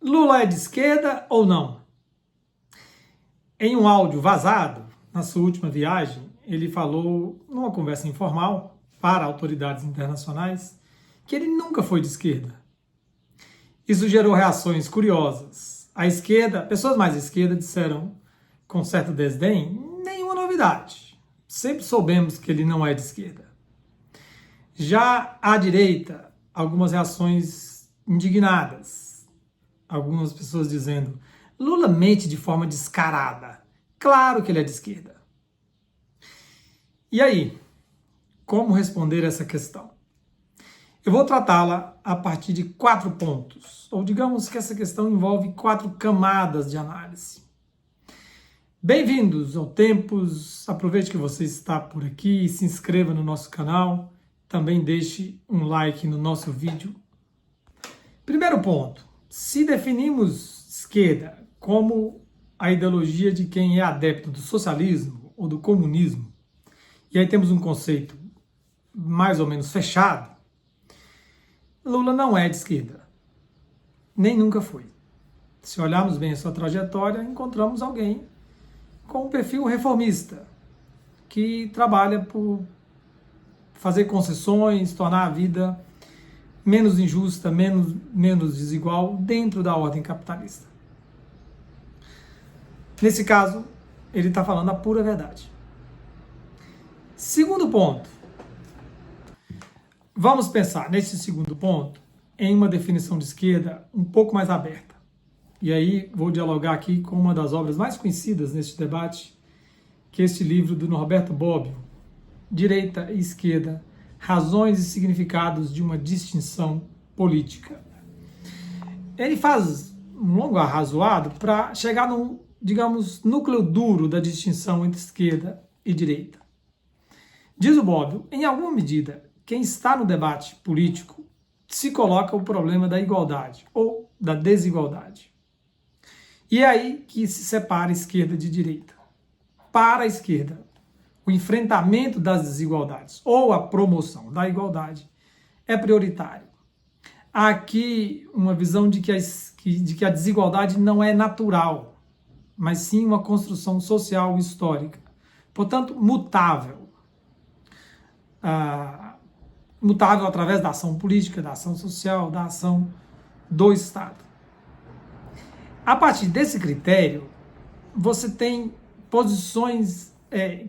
Lula é de esquerda ou não? Em um áudio vazado, na sua última viagem, ele falou, numa conversa informal, para autoridades internacionais, que ele nunca foi de esquerda. Isso gerou reações curiosas. A esquerda, pessoas mais à esquerda disseram, com certo desdém, nenhuma novidade. Sempre soubemos que ele não é de esquerda. Já à direita, algumas reações indignadas. Algumas pessoas dizendo, Lula mente de forma descarada. Claro que ele é de esquerda. E aí, como responder essa questão? Eu vou tratá-la a partir de 4 pontos, ou digamos que essa questão envolve 4 camadas de análise. Bem-vindos ao Tempos, aproveite que você está por aqui, se inscreva no nosso canal, também deixe um like no nosso vídeo. Primeiro ponto, se definimos esquerda como a ideologia de quem é adepto do socialismo ou do comunismo, e aí temos um conceito mais ou menos fechado, Lula não é de esquerda, nem nunca foi. Se olharmos bem a sua trajetória, encontramos alguém com um perfil reformista, que trabalha por fazer concessões, tornar a vida menos injusta, menos desigual dentro da ordem capitalista. Nesse caso, ele está falando a pura verdade. Segundo ponto. Vamos pensar nesse segundo ponto em uma definição de esquerda um pouco mais aberta. E aí vou dialogar aqui com uma das obras mais conhecidas neste debate, que é este livro do Norberto Bobbio, Direita e Esquerda, Razões e Significados de uma Distinção Política. Ele faz um longo arrazoado para chegar num, digamos, núcleo duro da distinção entre esquerda e direita. Diz o Bobbio, em alguma medida, quem está no debate político se coloca o problema da igualdade ou da desigualdade. E é aí que se separa a esquerda de direita. Para a esquerda, o enfrentamento das desigualdades ou a promoção da igualdade é prioritário. Há aqui uma visão de que a desigualdade não é natural, mas sim uma construção social histórica, portanto, mutável. Mutável através da ação política, da ação social, da ação do Estado. A partir desse critério, você tem posições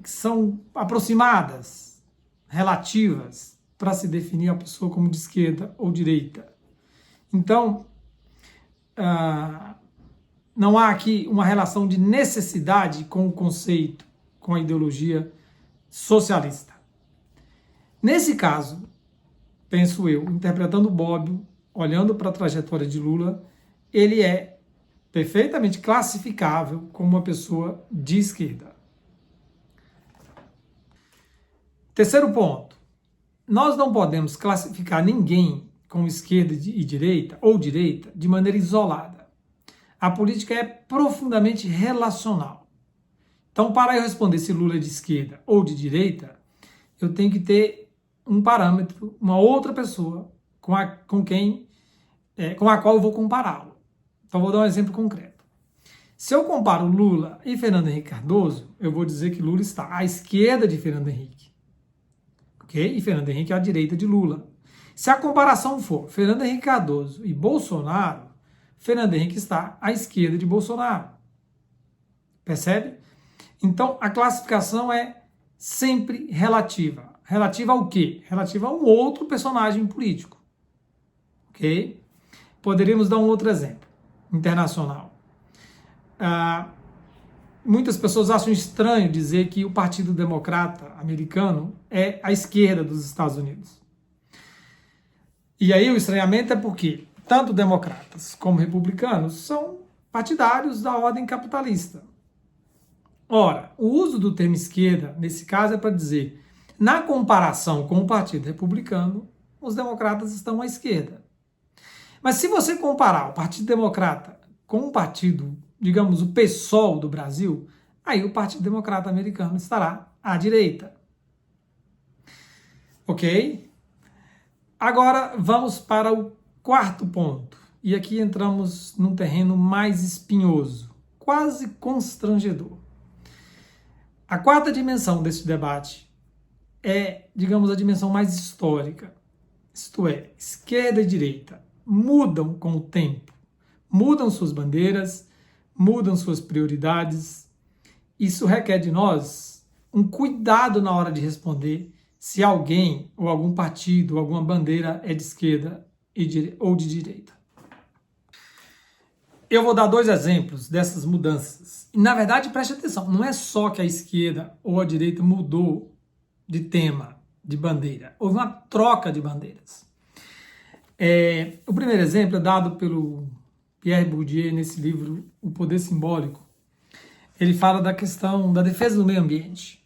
que são aproximadas, relativas, para se definir a pessoa como de esquerda ou direita. Então, não há aqui uma relação de necessidade com o conceito, com a ideologia socialista. Nesse caso, penso eu, interpretando Bobbio, olhando para a trajetória de Lula, ele é perfeitamente classificável como uma pessoa de esquerda. Terceiro ponto, nós não podemos classificar ninguém como esquerda e direita, ou direita, de maneira isolada. A política é profundamente relacional. Então, para eu responder se Lula é de esquerda ou de direita, eu tenho que ter um parâmetro, uma outra pessoa com a qual eu vou compará-lo. Então, vou dar um exemplo concreto. Se eu comparo Lula e Fernando Henrique Cardoso, eu vou dizer que Lula está à esquerda de Fernando Henrique. Ok? E Fernando Henrique à direita de Lula. Se a comparação for Fernando Henrique Cardoso e Bolsonaro, Fernando Henrique está à esquerda de Bolsonaro. Percebe? Então, a classificação é sempre relativa. Relativa ao quê? Relativa a um outro personagem político. Ok? Poderíamos dar um outro exemplo, internacional. Muitas pessoas acham estranho dizer que o Partido Democrata americano é a esquerda dos Estados Unidos. E aí o estranhamento é porque tanto democratas como republicanos são partidários da ordem capitalista. Ora, o uso do termo esquerda, nesse caso, é para dizer, na comparação com o Partido Republicano, os democratas estão à esquerda. Mas se você comparar o Partido Democrata com um partido, digamos, o PSOL do Brasil, aí o Partido Democrata americano estará à direita. Ok? Agora vamos para o quarto ponto. e aqui entramos num terreno mais espinhoso, quase constrangedor. A quarta dimensão desse debate é, digamos, a dimensão mais histórica. Isto é, esquerda e direita mudam com o tempo, mudam suas bandeiras, mudam suas prioridades. Isso requer de nós um cuidado na hora de responder se alguém ou algum partido ou alguma bandeira é de esquerda ou de direita. Eu vou dar 2 exemplos dessas mudanças. E, na verdade, preste atenção, não é só que a esquerda ou a direita mudou de tema, de bandeira. Houve uma troca de bandeiras. O primeiro exemplo é dado pelo Pierre Bourdieu nesse livro, O Poder Simbólico. Ele fala da questão da defesa do meio ambiente.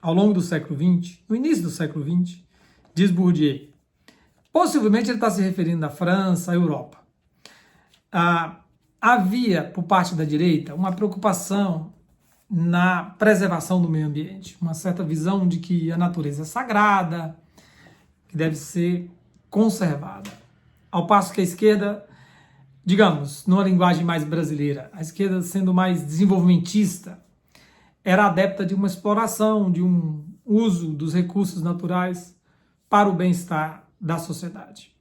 Ao longo do século XX, no início do século XX, diz Bourdieu, possivelmente ele está se referindo à França, à Europa. Havia, por parte da direita, uma preocupação na preservação do meio ambiente, uma certa visão de que a natureza é sagrada, que deve ser conservada. Ao passo que a esquerda, digamos, numa linguagem mais brasileira, a esquerda sendo mais desenvolvimentista, era adepta de uma exploração, de um uso dos recursos naturais para o bem-estar da sociedade.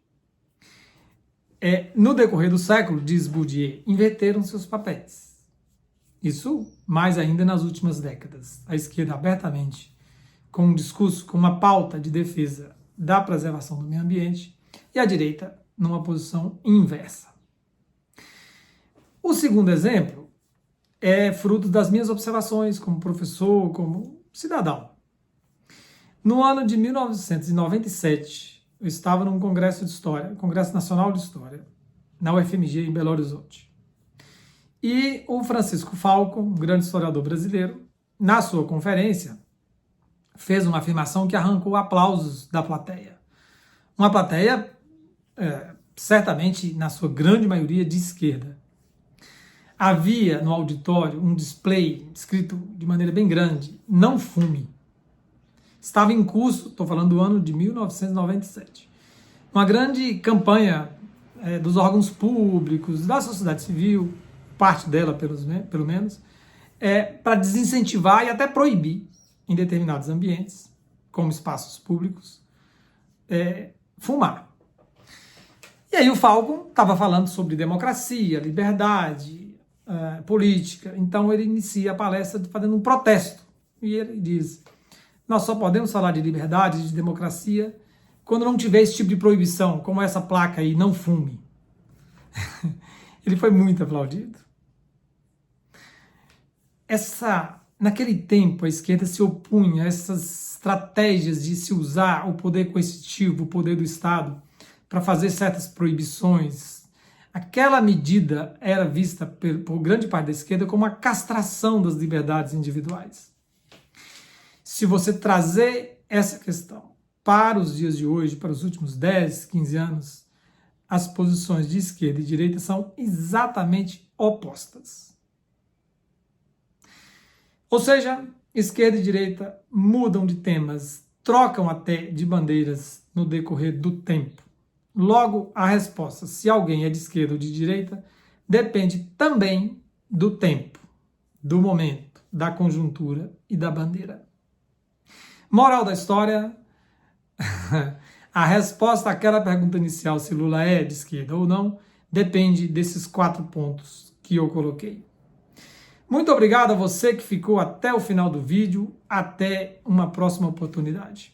No decorrer do século, diz Bourdieu, inverteram seus papéis. Isso mais ainda nas últimas décadas. A esquerda abertamente com um discurso, com uma pauta de defesa da preservação do meio ambiente e a direita numa posição inversa. O segundo exemplo é fruto das minhas observações como professor, como cidadão. No ano de 1997, eu estava num congresso de história, Congresso Nacional de História, na UFMG, em Belo Horizonte. E o Francisco Falcon, um grande historiador brasileiro, na sua conferência, fez uma afirmação que arrancou aplausos da plateia. Uma plateia, certamente, na sua grande maioria, de esquerda. Havia no auditório um display escrito de maneira bem grande, não fume. Estava em curso, estou falando do ano de 1997, uma grande campanha dos órgãos públicos, da sociedade civil, parte dela pelo menos, para desincentivar e até proibir em determinados ambientes, como espaços públicos, fumar. E aí o Falcon estava falando sobre democracia, liberdade, política, então ele inicia a palestra fazendo um protesto, e ele diz: nós só podemos falar de liberdade, de democracia, quando não tiver esse tipo de proibição, como essa placa aí, não fume. Ele foi muito aplaudido. Naquele tempo, a esquerda se opunha a essas estratégias de se usar o poder coercitivo, o poder do Estado, para fazer certas proibições. Aquela medida era vista por grande parte da esquerda como uma castração das liberdades individuais. Se você trazer essa questão para os dias de hoje, para os últimos 10, 15 anos, as posições de esquerda e direita são exatamente opostas. Ou seja, esquerda e direita mudam de temas, trocam até de bandeiras no decorrer do tempo. Logo, a resposta, se alguém é de esquerda ou de direita, depende também do tempo, do momento, da conjuntura e da bandeira. Moral da história, a resposta àquela pergunta inicial, se Lula é de esquerda ou não, depende desses 4 pontos que eu coloquei. Muito obrigado a você que ficou até o final do vídeo. Até uma próxima oportunidade.